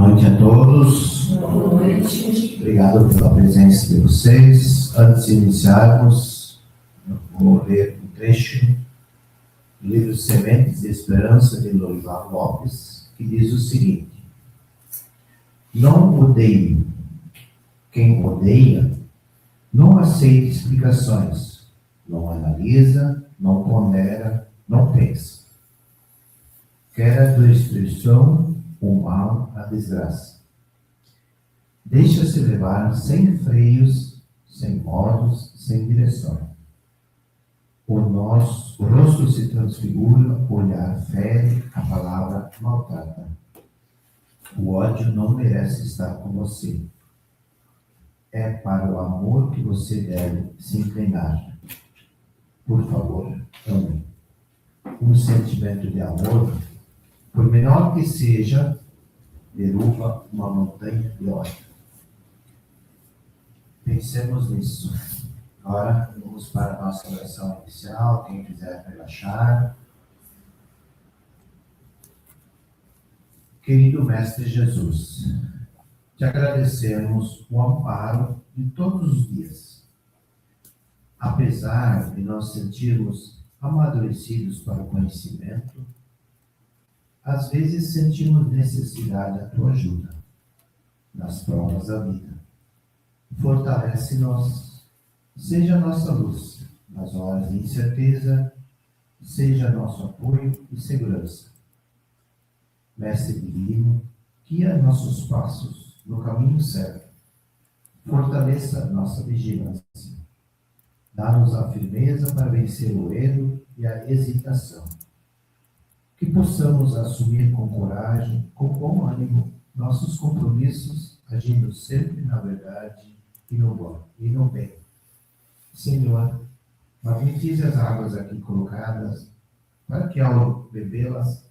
noite a todos. Boa noite. Obrigado pela presença de vocês. Antes de iniciarmos, eu vou ler um trecho do livro Sementes de Esperança, de Lorival Lopes, que diz o seguinte: não odeie. Quem odeia, não aceita explicações, não analisa, não pondera, não pensa. Quer a destruição, o mal, a desgraça. Deixa-se levar sem freios, sem modos, sem direção. O rosto se transfigura, o olhar fere, a palavra maltrata. O ódio não merece estar com você. É para o amor que você deve se inclinar. Por favor, ame. Um sentimento de amor, por menor que seja, derruba uma montanha de ódio. Pensemos nisso. Agora vamos para a nossa oração inicial. Quem quiser relaxar. Querido Mestre Jesus, te agradecemos o amparo de todos os dias. Apesar de nós sentirmos amadurecidos para o conhecimento, às vezes sentimos necessidade da tua ajuda nas provas da vida. Fortalece-nos, seja nossa luz nas horas de incerteza, seja nosso apoio e segurança. Mestre divino, guia nossos passos no caminho certo. Fortaleça nossa vigilância. Dá-nos a firmeza para vencer o erro e a hesitação. Que possamos assumir com coragem, com bom ânimo, nossos compromissos, agindo sempre na verdade e no bem. Senhor, magnetize as águas aqui colocadas, para que ao bebê-las,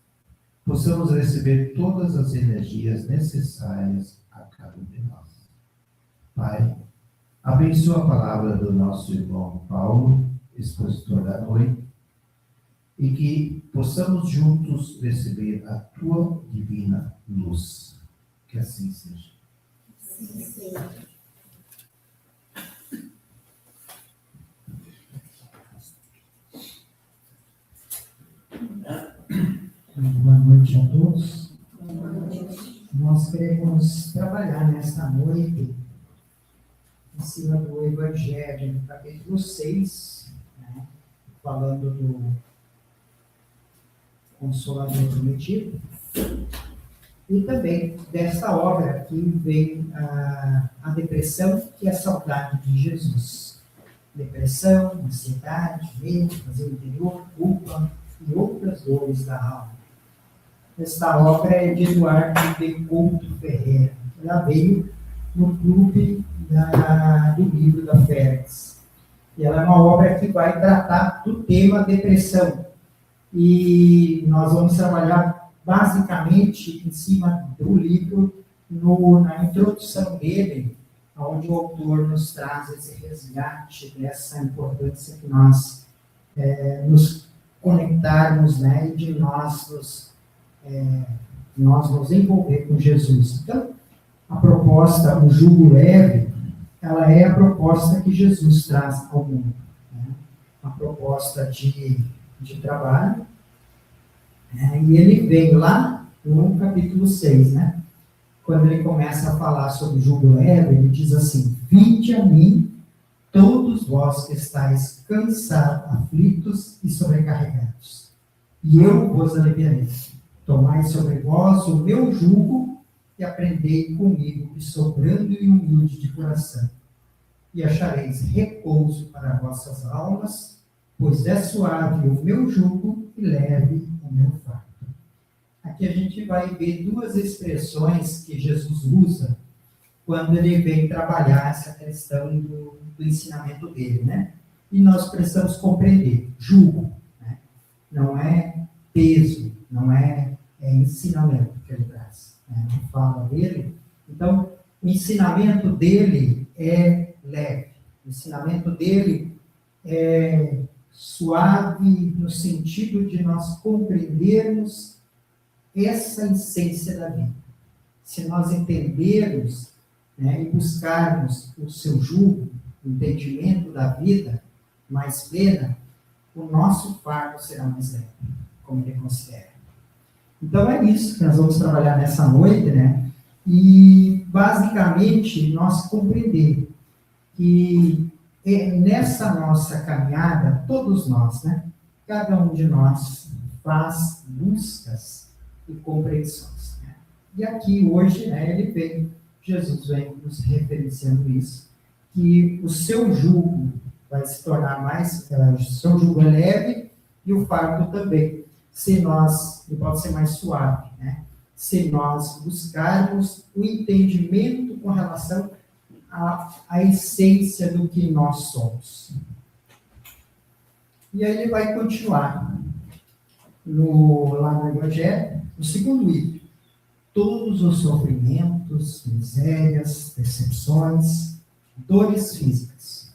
possamos receber todas as energias necessárias a cada um de nós. Pai, abençoa a palavra do nosso irmão Paulo, expositor da noite, e que possamos juntos receber a tua divina luz. Que assim seja. Sim, sim. Boa noite a todos. Boa noite. Nós queremos trabalhar nesta noite em cima do Evangelho, no capítulo 6, né, falando do Consolador Prometido, e também desta obra que vem a depressão, que é a saudade de Jesus. Depressão, ansiedade, medo, vazio interior, culpa e outras dores da alma. Esta obra é de Eduardo de Couto Ferreira. Ela veio no clube do livro da Félix. E ela é uma obra que vai tratar do tema depressão. E nós vamos trabalhar basicamente em cima do livro, na introdução dele, onde o autor nos traz esse resgate dessa importância que nós nos conectarmos, né, e de nós nos envolver com Jesus. Então, a proposta, o jugo leve, ela é a proposta que Jesus traz ao mundo, né? A proposta de trabalho, né? E ele vem lá no capítulo 6, né? Quando ele começa a falar sobre o jugo leve, ele diz assim: vinde a mim, todos vós que estáis cansados, aflitos e sobrecarregados, e eu vos aliviarei. Tomai sobre vós o meu jugo e aprendei comigo, que sou brando e humilde de coração, e achareis repouso para vossas almas, pois é suave o meu jugo e leve o meu fardo. Aqui a gente vai ver duas expressões que Jesus usa quando ele vem trabalhar essa questão do ensinamento dele, né? E nós precisamos compreender: jugo, né? Não é peso, não é ensinamento que ele traz, né? A fala dele. Então, o ensinamento dele é leve, o ensinamento dele é suave, no sentido de nós compreendermos essa essência da vida. se nós entendermos, né, e buscarmos o seu jugo, o entendimento da vida mais plena, o nosso fardo será mais leve, como ele considera. Então é isso que nós vamos trabalhar nessa noite, né? E basicamente nós compreender que nessa nossa caminhada, todos nós, né? Cada um de nós faz buscas e compreensões. Né? E aqui hoje, né, Jesus vem nos referenciando isso, que o seu jugo vai se tornar mais, o seu jugo é leve e o fardo também. Se nós, e pode ser mais suave, né? Se nós buscarmos o entendimento com relação à essência do que nós somos. E aí ele vai continuar lá no Evangelho, no segundo item. Todos os sofrimentos, misérias, decepções, dores físicas,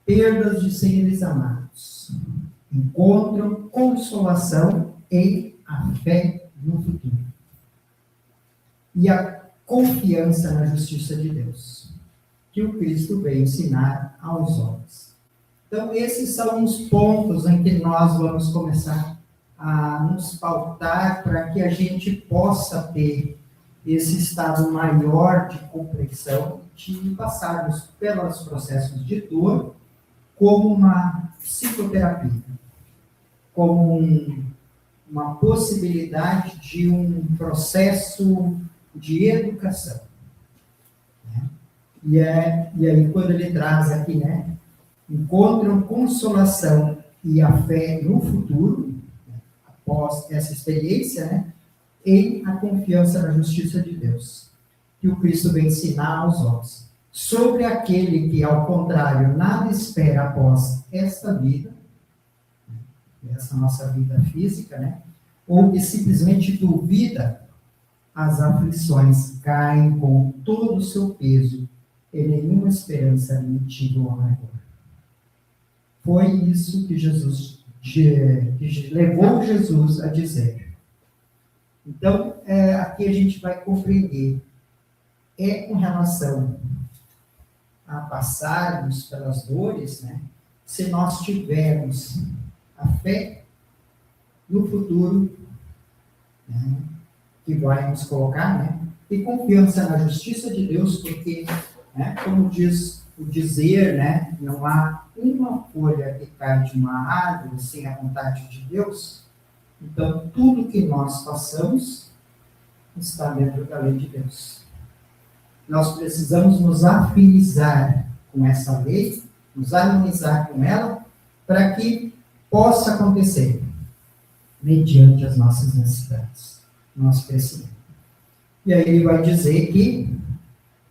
perdas de seres amados, encontram consolação em a fé no futuro e a confiança na justiça de Deus, que o Cristo veio ensinar aos homens. Então, esses são os pontos em que nós vamos começar a nos pautar para que a gente possa ter esse estado maior de compreensão, de passarmos pelos processos de dor como uma psicoterapia, como uma possibilidade de um processo de educação. Né? E aí, quando ele traz aqui, né, encontram consolação e a fé no futuro, né, após essa experiência, né, em a confiança na justiça de Deus, que o Cristo vem ensinar aos homens. Sobre aquele que, ao contrário, nada espera após esta vida, essa nossa vida física, né, ou que simplesmente duvida, as aflições caem com todo o seu peso e nenhuma esperança lhe ou amargor. Foi isso que que levou Jesus a dizer. Então, aqui a gente vai compreender, com relação a passarmos pelas dores, né, se nós tivermos a fé no futuro, né, que vai nos colocar, né, e confiança na justiça de Deus, porque, né, como diz o dizer, né, não há uma folha que cai de uma árvore sem a vontade de Deus. Então, tudo que nós façamos está dentro da lei de Deus. Nós precisamos nos afinizar com essa lei, nos harmonizar com ela, para que possa acontecer, mediante as nossas necessidades, nosso crescimento. E aí ele vai dizer que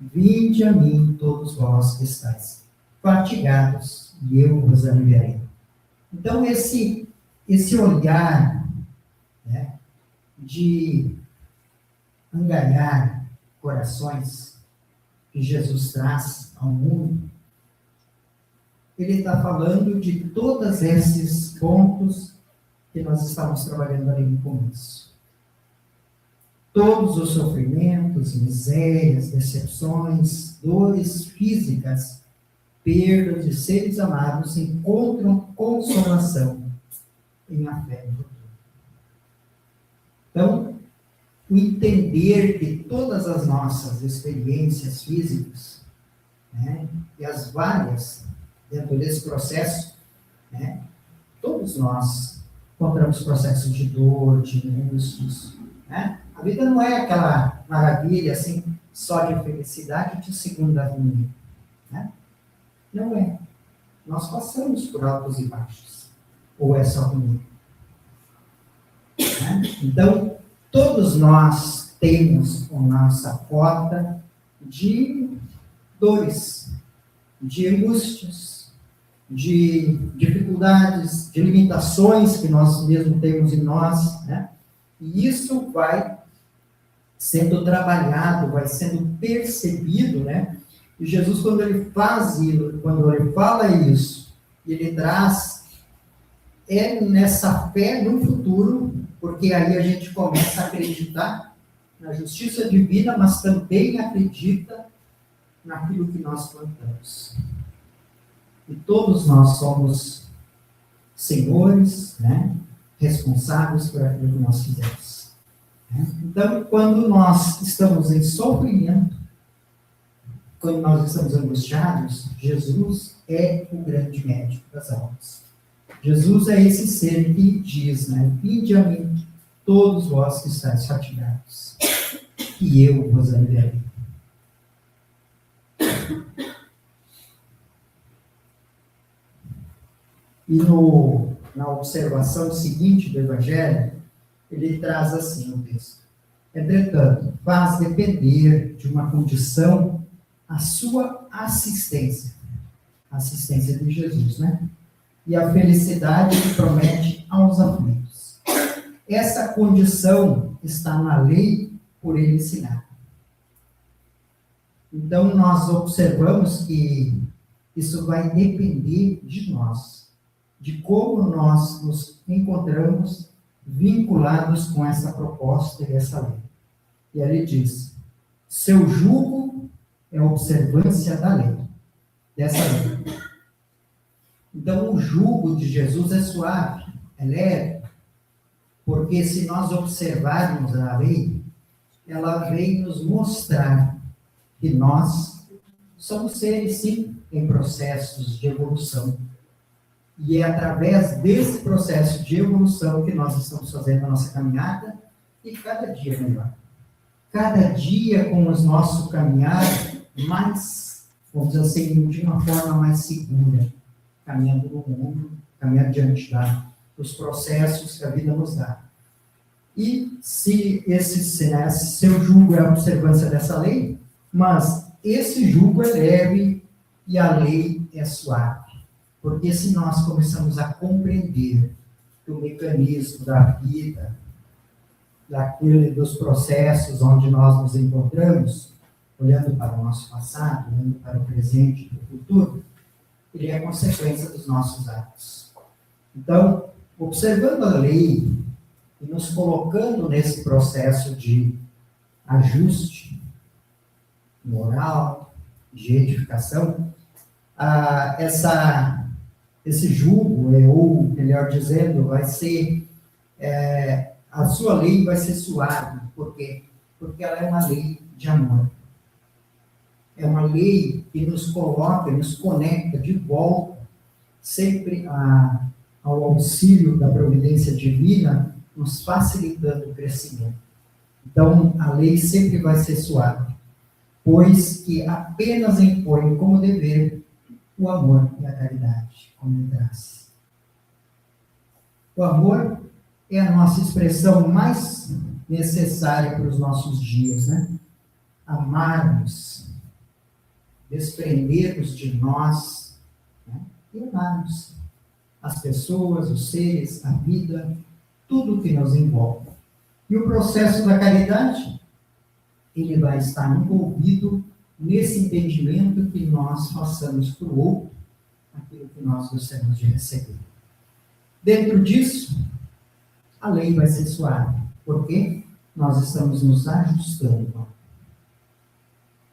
vinde a mim todos vós que estáis fatigados, e eu vos aliviarei. Então, esse olhar, né, de angariar corações que Jesus traz ao mundo, ele está falando de todos esses pontos que nós estamos trabalhando ali no começo. Todos os sofrimentos, misérias, decepções, dores físicas, perdas de seres amados encontram consolação em a fé no futuro. Então, o entender que todas as nossas experiências físicas, né, e as várias dentro desse processo, né, todos nós encontramos processos de dor, de angústias, né? A vida não é aquela maravilha assim, só de felicidade de segunda a domingo, né? Não é. Nós passamos por altos e baixos. Ou é só comigo? Né? Então, todos nós temos a nossa cota de dores, de angústias, de dificuldades, de limitações que nós mesmos temos em nós, né? E isso vai sendo trabalhado, vai sendo percebido, né? E Jesus, quando ele fala isso, ele traz nessa fé no futuro, porque aí a gente começa a acreditar na justiça divina, mas também acredita naquilo que nós plantamos. E todos nós somos senhores, né, responsáveis por aquilo que nós fizemos. Então, quando nós estamos em sofrimento, quando nós estamos angustiados, Jesus é o grande médico das almas. Jesus é esse ser que diz, né, vinde a mim, todos vós que estáis fatigados, e eu vos aliviarei. E na observação seguinte do Evangelho, ele traz assim o texto. Entretanto, faz depender de uma condição a sua assistência. A assistência de Jesus, né? E a felicidade que promete aos aflitos. Essa condição está na lei por ele ensinar. Então, nós observamos que isso vai depender de nós, de como nós nos encontramos vinculados com essa proposta e essa lei. E ele diz, seu jugo é a observância da lei, dessa lei. Então, o jugo de Jesus é suave, é leve, porque se nós observarmos a lei, ela vem nos mostrar que nós somos seres, sim, em processos de evolução. E é através desse processo de evolução que nós estamos fazendo a nossa caminhada, e cada dia melhor. Cada dia com o nosso caminhar mais, vamos dizer assim, de uma forma mais segura, caminhando no mundo, caminhando diante dos processos que a vida nos dá. E se seu jugo é a observância dessa lei, mas esse jugo é leve e a lei é suave. Porque se nós começamos a compreender que o mecanismo da vida, dos processos onde nós nos encontramos, olhando para o nosso passado, olhando para o presente e o futuro, ele é consequência dos nossos atos. Então, observando a lei e nos colocando nesse processo de ajuste moral, de edificação, esse jugo, ou melhor dizendo, vai ser, a sua lei vai ser suave. Por quê? Porque ela é uma lei de amor. É uma lei que nos coloca, nos conecta de volta, sempre ao auxílio da providência divina, nos facilitando o crescimento. Então, a lei sempre vai ser suave, pois que apenas impõe como dever o amor e a caridade, como ele traz. O amor é a nossa expressão mais necessária para os nossos dias, né? Amarmos, desprendermos de nós, né? E amarmos as pessoas, os seres, a vida, tudo que nos envolve. E o processo da caridade, ele vai estar envolvido nesse entendimento que nós façamos para o outro aquilo que nós gostamos de receber. Dentro disso, a lei vai ser suave, porque nós estamos nos ajustando.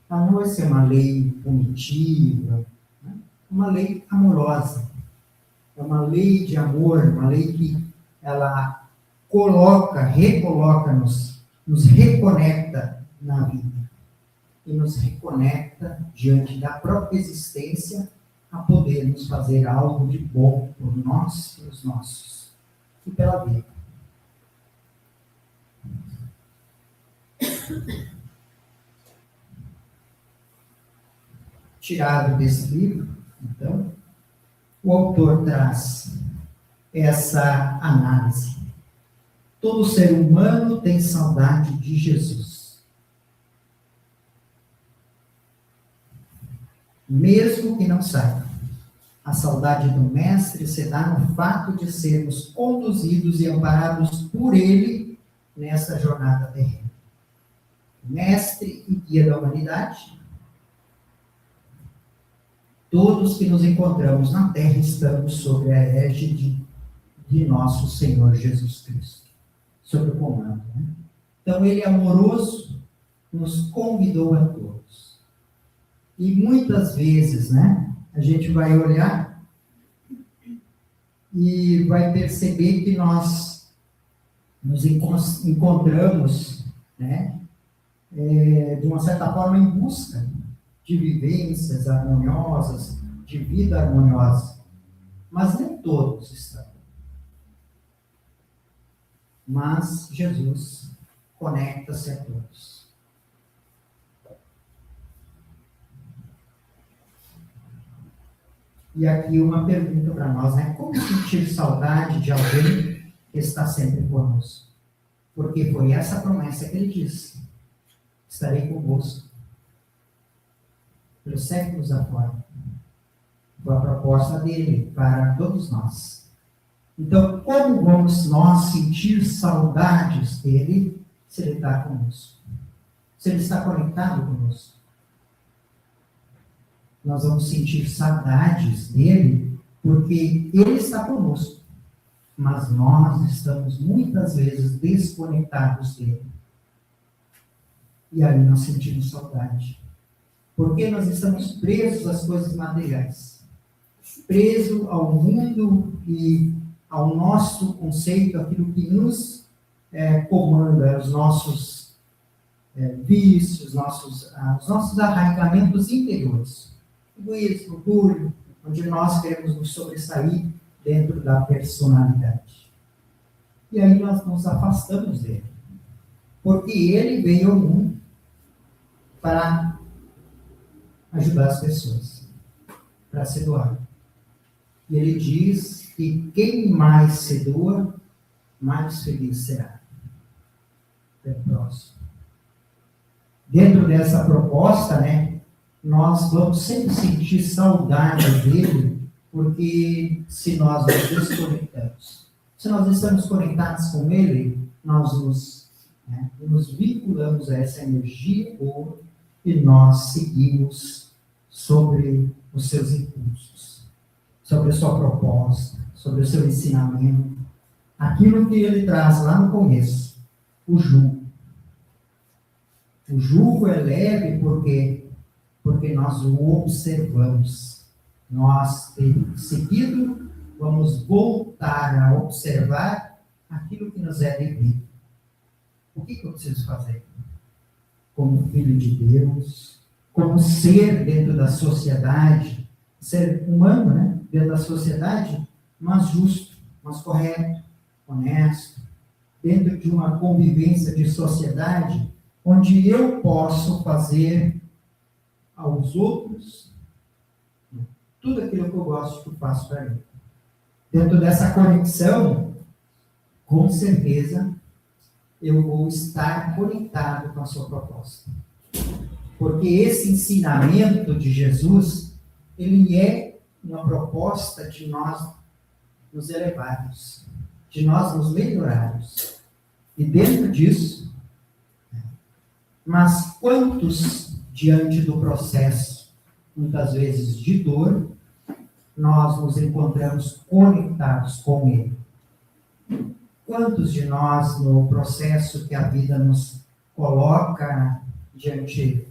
Ela não vai ser uma lei punitiva, né? Uma lei amorosa. É uma lei de amor, uma lei que ela recoloca-nos, nos reconecta na vida. E nos reconecta diante da própria existência a podermos fazer algo de bom por nós, pelos nossos e pela vida. Tirado desse livro, então, o autor traz essa análise. Todo ser humano tem saudade de Jesus. Mesmo que não saiba, a saudade do Mestre se dá no fato de sermos conduzidos e amparados por Ele nessa jornada terrena. Mestre e guia da humanidade, todos que nos encontramos na Terra estamos sob a égide de nosso Senhor Jesus Cristo, sob o comando, né? Então, ele, amoroso, nos convidou a todos. E muitas vezes, né, a gente vai olhar e vai perceber que nós nos encontramos, né, de uma certa forma em busca de vivências harmoniosas, de vida harmoniosa. Mas nem todos estão. Mas Jesus conecta-se a todos. E aqui uma pergunta para nós, né? Como sentir saudade de alguém que está sempre conosco? Porque foi essa promessa que ele disse: estarei convosco pelos séculos afora. Foi a proposta dele para todos nós. Então, como vamos nós sentir saudades dele se ele está conosco? Se ele está conectado conosco? Nós vamos sentir saudades dele porque ele está conosco. Mas nós estamos muitas vezes desconectados dele. E aí nós sentimos saudade. Porque nós estamos presos às coisas materiais. Presos ao mundo e ao nosso conceito, aquilo que nos comanda, os nossos vícios, os nossos arraigamentos interiores. Egoísmo, orgulho, onde nós queremos nos sobressair dentro da personalidade. E aí nós nos afastamos dele. Porque ele veio ao mundo para ajudar as pessoas, para se doar. E ele diz que quem mais se doa, mais feliz será. É próximo. Dentro dessa proposta, né, nós vamos sempre sentir saudade dele, porque se nós nos desconectamos, se nós estamos conectados com ele, nós nos vinculamos a essa energia boa e nós seguimos sobre os seus impulsos, sobre a sua proposta, sobre o seu ensinamento, aquilo que ele traz lá no começo, o jugo. O jugo é leve porque nós o observamos. Nós, seguido, vamos voltar a observar aquilo que nos é devido. O que eu preciso fazer? Como filho de Deus, como ser dentro da sociedade, ser humano, né? Dentro da sociedade, mas justo, mas correto, honesto, dentro de uma convivência de sociedade, onde eu posso fazer aos outros tudo aquilo que eu gosto que eu faço para mim. Dentro dessa conexão, com certeza, eu vou estar conectado com a sua proposta. Porque esse ensinamento de Jesus, ele é uma proposta de nós nos elevarmos, de nós nos melhorarmos. E dentro disso, mas quantos, diante do processo, muitas vezes de dor, nós nos encontramos conectados com ele? Quantos de nós, no processo que a vida nos coloca diante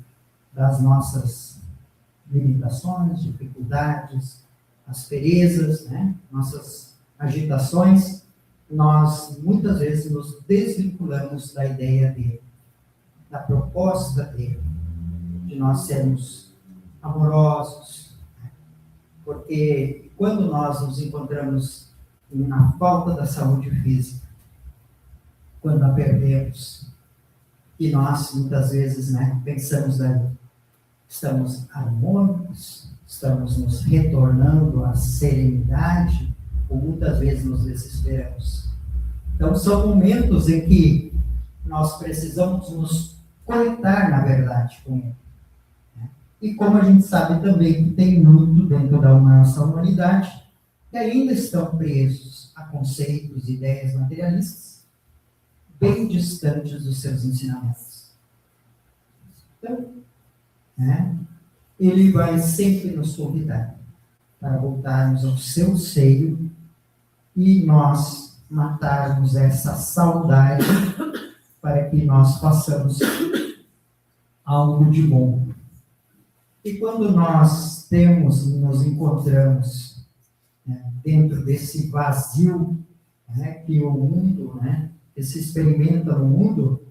das nossas limitações, dificuldades, asperezas, né? Nossas agitações, nós muitas vezes nos desvinculamos da ideia dele, da proposta dele, de nós sermos amorosos, né? Porque quando nós nos encontramos na falta da saúde física, quando a perdemos, e nós muitas vezes, né, pensamos estamos harmônicos, estamos nos retornando à serenidade, ou muitas vezes nos desesperamos. Então são momentos em que nós precisamos nos conectar, na verdade, com ele. Né? E como a gente sabe também que tem muito dentro da nossa humanidade que ainda estão presos a conceitos, ideias materialistas, bem distantes dos seus ensinamentos. Então, ele vai sempre nos convidar para voltarmos ao seu seio e nós matarmos essa saudade para que nós façamos algo de bom. E quando nós nos encontramos, né, dentro desse vazio, né, que o mundo, né, que se experimenta no mundo,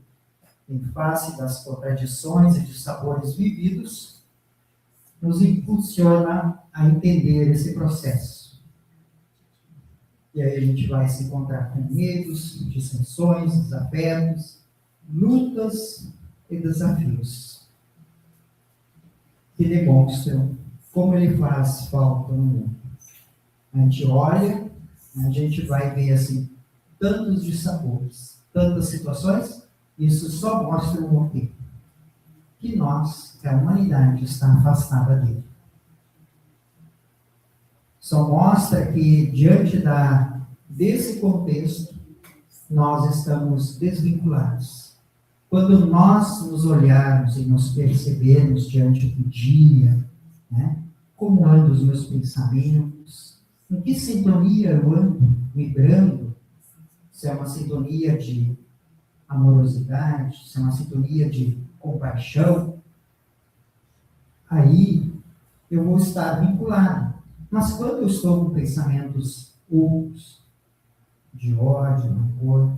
em face das contradições e de sabores vividos, nos impulsiona a entender esse processo. E aí a gente vai se encontrar com medos, dissensões, desafetos, lutas e desafios que demonstram como ele faz falta no mundo. A gente olha, a gente vai ver assim, tantos dissabores, tantas situações, isso só mostra o quê? Que nós, que a humanidade está afastada dele. Só mostra que, diante desse contexto, nós estamos desvinculados. Quando nós nos olharmos e nos percebermos diante do dia, né, como andam os meus pensamentos, em que sintonia eu ando vibrando, se é uma sintonia de amorosidade, se é uma sintonia de compaixão, aí eu vou estar vinculado. Mas quando eu estou com pensamentos ocultos, de ódio, rancor,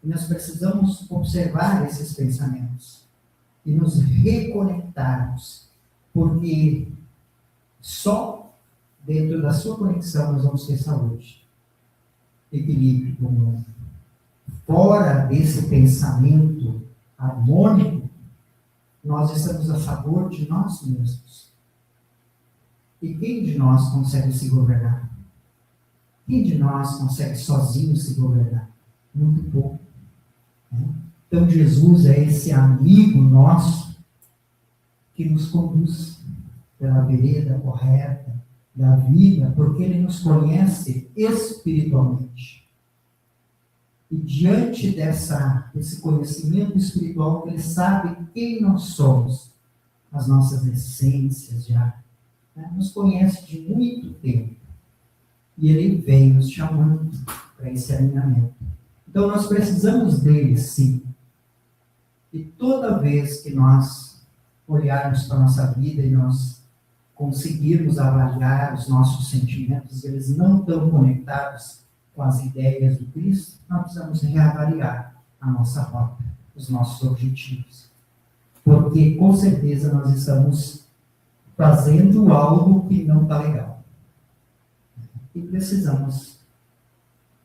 nós precisamos observar esses pensamentos e nos reconectarmos, porque só dentro da sua conexão nós vamos ter saúde, equilíbrio com o mundo. Fora desse pensamento harmônico, nós estamos a favor de nós mesmos. E quem de nós consegue se governar? Quem de nós consegue sozinho se governar? Muito pouco. Né? Então Jesus é esse amigo nosso que nos conduz pela vereda correta da vida, porque ele nos conhece espiritualmente. E diante desse conhecimento espiritual, ele sabe quem nós somos, as nossas essências já. Né? Nos conhece de muito tempo. E ele vem nos chamando para esse alinhamento. Então nós precisamos dele, sim. E toda vez que nós olharmos para a nossa vida e nós conseguirmos avaliar os nossos sentimentos, eles não estão conectados com as ideias do Cristo, nós precisamos reavaliar a nossa rota, os nossos objetivos. Porque, com certeza, nós estamos fazendo algo que não está legal. E precisamos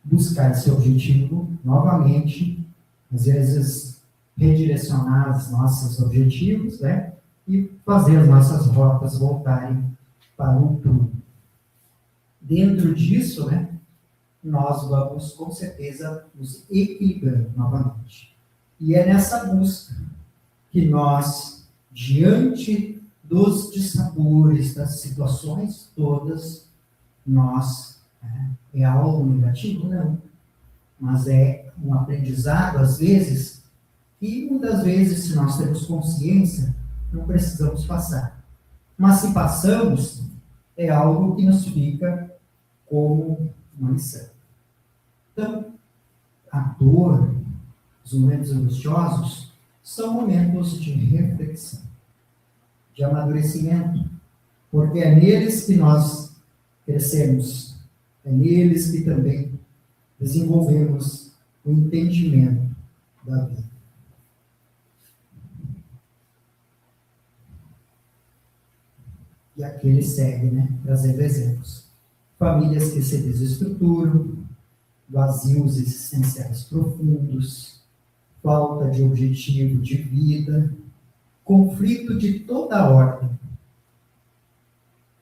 buscar esse objetivo novamente, às vezes redirecionar os nossos objetivos, né? E fazer as nossas rotas voltarem para o prumo. Dentro disso, né? Nós vamos, com certeza, nos equilibrando novamente. E é nessa busca que nós, diante dos dissabores, das situações todas, nós, é algo negativo? Não. Mas é um aprendizado, às vezes, e muitas vezes, se nós temos consciência, não precisamos passar. Mas se passamos, é algo que nos fica como uma lição. Então, a dor, os momentos angustiosos, são momentos de reflexão, de amadurecimento, porque é neles que nós crescemos, é neles que também desenvolvemos o entendimento da vida. E aqui ele segue, né, trazendo exemplos. Famílias que se desestruturam, vazios existenciais profundos, falta de objetivo de vida, conflito de toda ordem,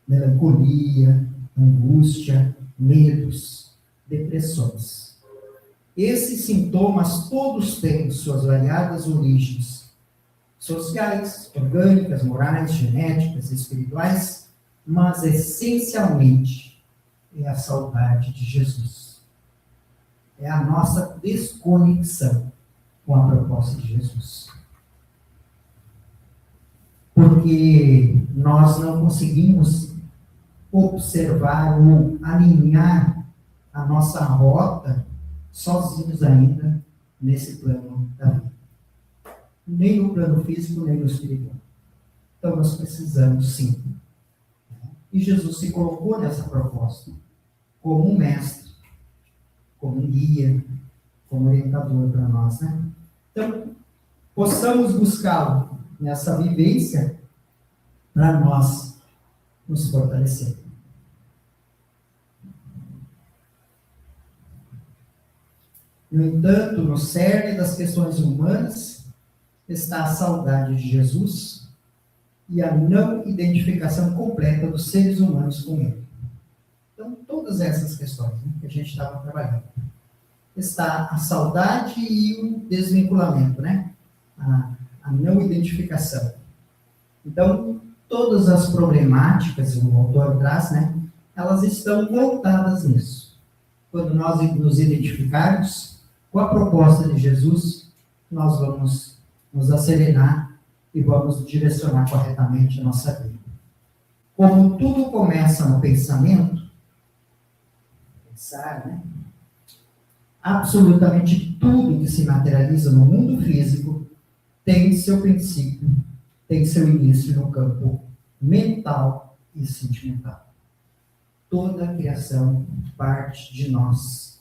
melancolia, angústia, medos, depressões. Esses sintomas todos têm suas variadas origens sociais, orgânicas, morais, genéticas, espirituais, mas essencialmente é a saudade de Jesus. É a nossa desconexão com a proposta de Jesus. Porque nós não conseguimos observar ou alinhar a nossa rota sozinhos ainda nesse plano da vida. Nem no plano físico, nem no espiritual. Então, nós precisamos, sim. E Jesus se colocou nessa proposta como um mestre, como um guia, como orientador para nós, né? Então, possamos buscá-lo nessa vivência para nós nos fortalecer. No entanto, no cerne das questões humanas está a saudade de Jesus e a não identificação completa dos seres humanos com ele. Então, todas essas questões, né, que a gente estava trabalhando. Está a saudade e o desvinculamento, né? A não identificação. Então, todas as problemáticas, o autor traz, né? Elas estão voltadas nisso. Quando nós nos identificarmos com a proposta de Jesus, nós vamos nos acerenar e vamos direcionar corretamente a nossa vida. Como tudo começa no pensamento, pensar, né? Absolutamente tudo que se materializa no mundo físico tem seu princípio, tem seu início no campo mental e sentimental. Toda a criação parte de nós.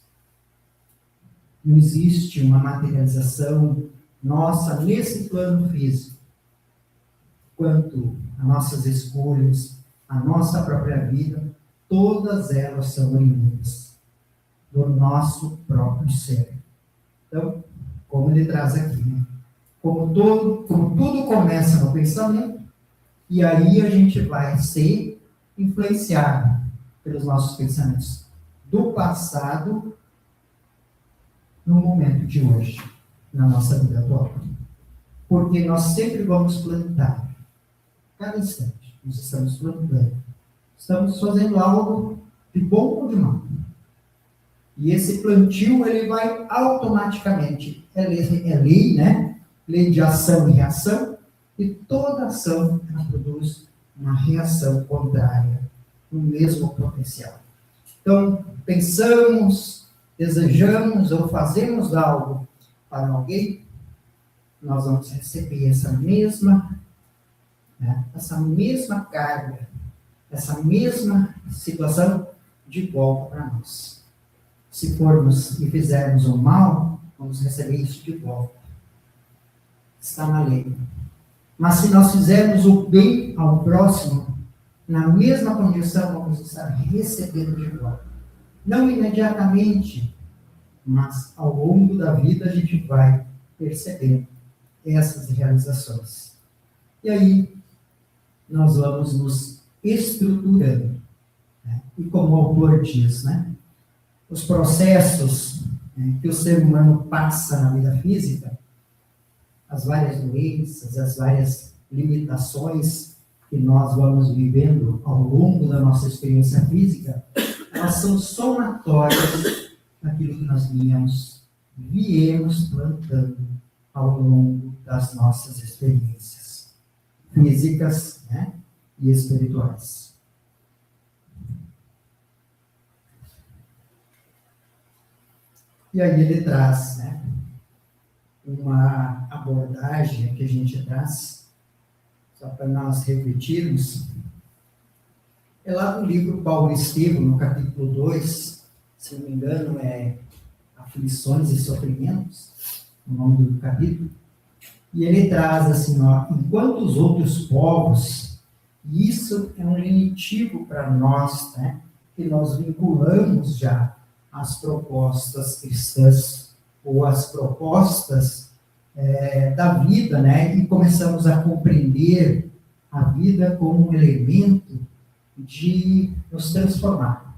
Não existe uma materialização nossa nesse plano físico, quanto as nossas escolhas, a nossa própria vida, todas elas são oriundas do nosso próprio ser. Então, como ele traz aqui, né? Como tudo começa no pensamento, e aí a gente vai ser influenciado pelos nossos pensamentos do passado no momento de hoje, na nossa vida atual. Porque nós sempre vamos plantar. Cada instante, nós estamos plantando. Estamos fazendo algo de bom ou de mal. E esse plantio, ele vai automaticamente. É lei, né? Lei de ação e reação. E toda ação, ela produz uma reação contrária, no mesmo potencial. Então, pensamos, desejamos ou fazemos algo para alguém, nós vamos receber essa mesma carga, essa mesma situação de volta para nós. Se formos e fizermos o mal, vamos receber isso de volta. Está na lei. Mas se nós fizermos o bem ao próximo, na mesma condição, vamos estar recebendo de volta. Não imediatamente, mas ao longo da vida a gente vai percebendo essas realizações. E aí, nós vamos nos estruturando. Né? E como o autor diz, né? Os processos que o ser humano passa na vida física, as várias doenças, as várias limitações que nós vamos vivendo ao longo da nossa experiência física, elas são somatórias daquilo que nós viemos plantando ao longo das nossas experiências físicas, né, e espirituais. E aí ele traz, né, uma abordagem que a gente traz, só para nós refletirmos, é lá no livro Paulo Estevam, no capítulo 2, se não me engano, é Aflições e Sofrimentos, o nome do capítulo, e ele traz assim, ó, enquanto os outros povos, e isso é um genitivo para nós, né, que nós vinculamos já as propostas cristãs, ou as propostas da vida, né, e começamos a compreender a vida como um elemento de nos transformar.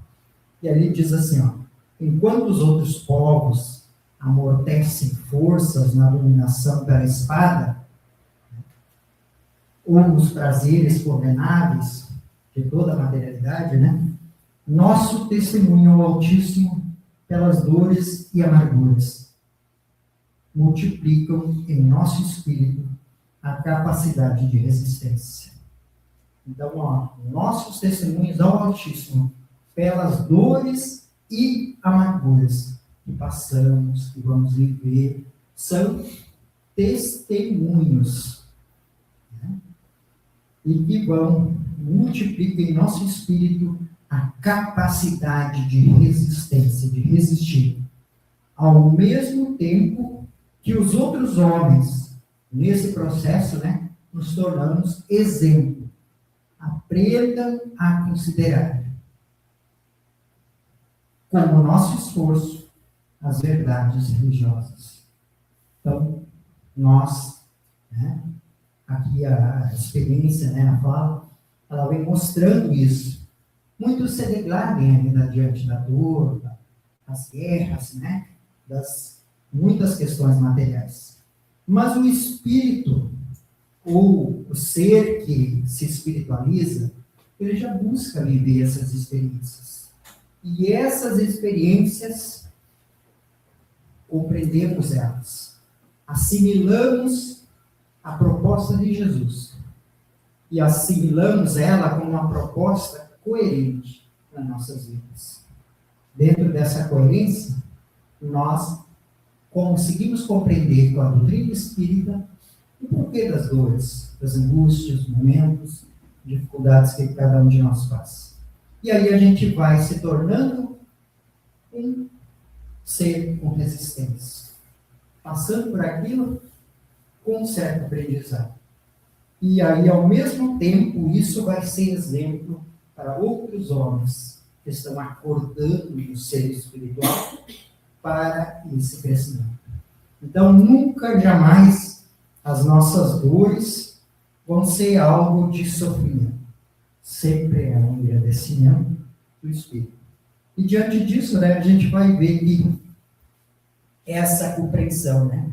E ali diz assim, ó, enquanto os outros povos amortecem forças na dominação pela espada, ou nos prazeres condenáveis de toda a materialidade, né, nosso testemunho ao Altíssimo pelas dores e amarguras multiplicam em nosso espírito a capacidade de resistência. Então, ó, nossos testemunhos ao Altíssimo pelas dores e amarguras que passamos, que vamos viver são testemunhos, né? E que multiplicar em nosso espírito a capacidade de resistência, de resistir, ao mesmo tempo que os outros homens, nesse processo, né, nos tornamos exemplo. Aprendam a considerar, como nosso esforço, as verdades religiosas. Então, nós, né, aqui a experiência, né, a fala, ela vem mostrando isso. Muitos se degradem ainda diante da dor, das guerras, né, das muitas questões materiais. Mas o espírito, ou o ser que se espiritualiza, ele já busca viver essas experiências. E essas experiências, compreendemos elas, assimilamos a proposta de Jesus e assimilamos ela como uma proposta coerente nas nossas vidas. Dentro dessa coerência, nós conseguimos compreender com a doutrina espírita o porquê das dores, das angústias, momentos, dificuldades que cada um de nós passa. E aí a gente vai se tornando um ser com resistência, passando por aquilo com um certo aprendizado. E aí, ao mesmo tempo, isso vai ser exemplo para outros homens que estão acordando no ser espiritual para esse crescimento. Então, nunca, jamais, as nossas dores vão ser algo de sofrimento. Sempre é um agradecimento do Espírito. E diante disso, né, a gente vai ver que essa compreensão, né,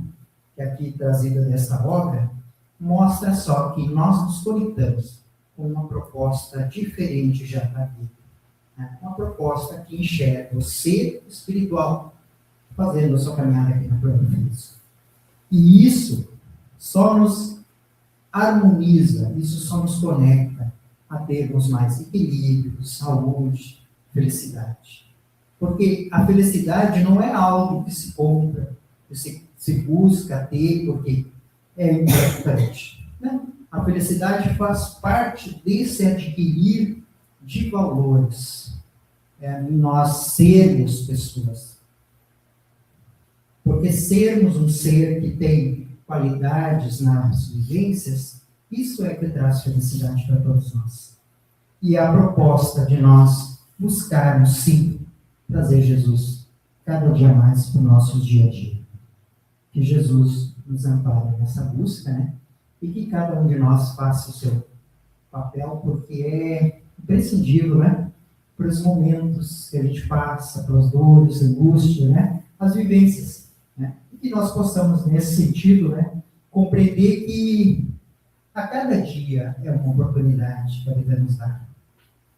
que aqui trazida dessa obra, mostra só que nós nos conectamos com uma proposta diferente já da vida. Né? Uma proposta que enxerga o ser espiritual fazendo a sua caminhada aqui na plano físico. E isso só nos harmoniza, isso só nos conecta a termos mais equilíbrio, saúde, felicidade. Porque a felicidade não é algo que se compra, que se busca ter porque é importante. Não. A felicidade faz parte desse adquirir de valores, nós sermos pessoas. Porque sermos um ser que tem qualidades nas vivências, isso é que traz felicidade para todos nós. E a proposta de nós buscarmos, sim, trazer Jesus cada dia mais para o nosso dia a dia. Que Jesus nos ampare nessa busca, né? E que cada um de nós faça o seu papel, porque é imprescindível, né? Para os momentos que a gente passa, para as dores, angústias, né? As vivências, né? E que nós possamos, nesse sentido, né? Compreender que a cada dia é uma oportunidade que a vida nos dá.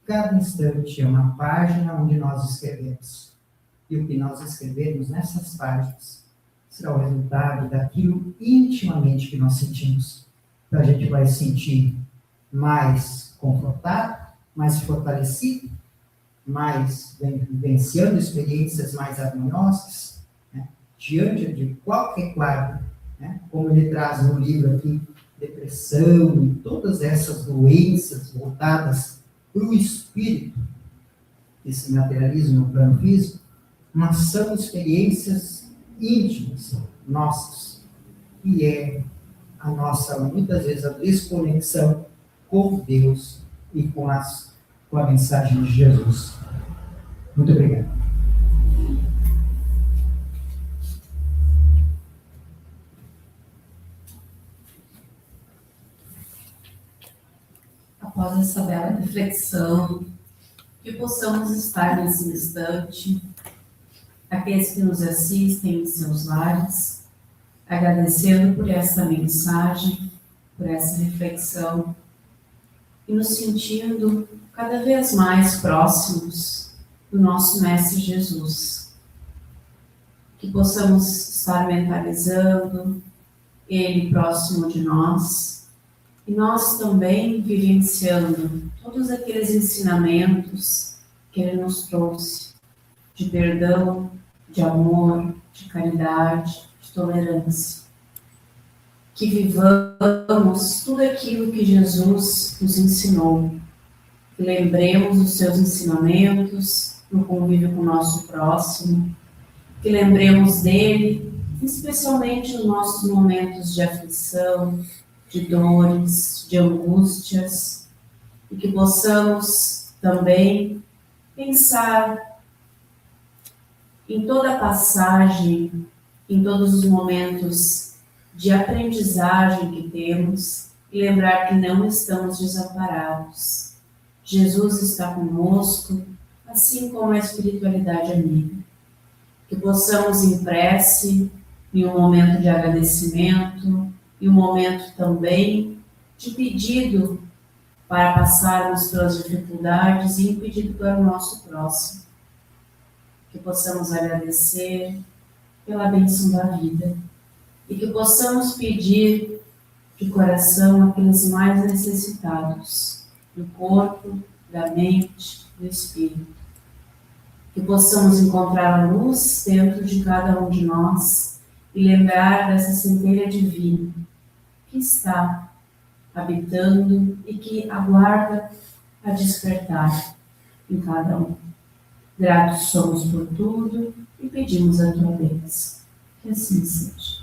Cada instante é uma página onde nós escrevemos. E o que nós escrevemos nessas páginas será o resultado daquilo intimamente que nós sentimos. Então a gente vai sentir mais confortado, mais fortalecido, mais vivenciando experiências mais harmoniosas, né? Diante de qualquer quadro, né? Como ele traz no livro aqui, depressão e todas essas doenças voltadas para o espírito, que se materializam no plano físico, mas são experiências íntimas nossas, que é a nossa, muitas vezes, a desconexão com Deus e com a mensagem de Jesus. Muito obrigado. Após essa bela reflexão, que possamos estar nesse instante, aqueles que nos assistem em seus lares, agradecendo por essa mensagem, por essa reflexão, e nos sentindo cada vez mais próximos do nosso Mestre Jesus. Que possamos estar mentalizando Ele próximo de nós, e nós também vivenciando todos aqueles ensinamentos que Ele nos trouxe, de perdão, de amor, de caridade, de tolerância. Que vivamos tudo aquilo que Jesus nos ensinou. Que lembremos os seus ensinamentos no convívio com o nosso próximo. Que lembremos dele, especialmente nos nossos momentos de aflição, de dores, de angústias. E que possamos também pensar em toda a passagem, em todos os momentos de aprendizagem que temos e lembrar que não estamos desamparados. Jesus está conosco, assim como a espiritualidade amiga. Que possamos em prece, em um momento de agradecimento, em um momento também de pedido para passarmos pelas dificuldades e um pedido para o nosso próximo. Que possamos agradecer pela bênção da vida e que possamos pedir de coração aqueles mais necessitados, do corpo, da mente, do espírito. Que possamos encontrar a luz dentro de cada um de nós e lembrar dessa centelha divina que está habitando e que aguarda a despertar em cada um. Gratos somos por tudo e pedimos a tua bênção. Que assim seja.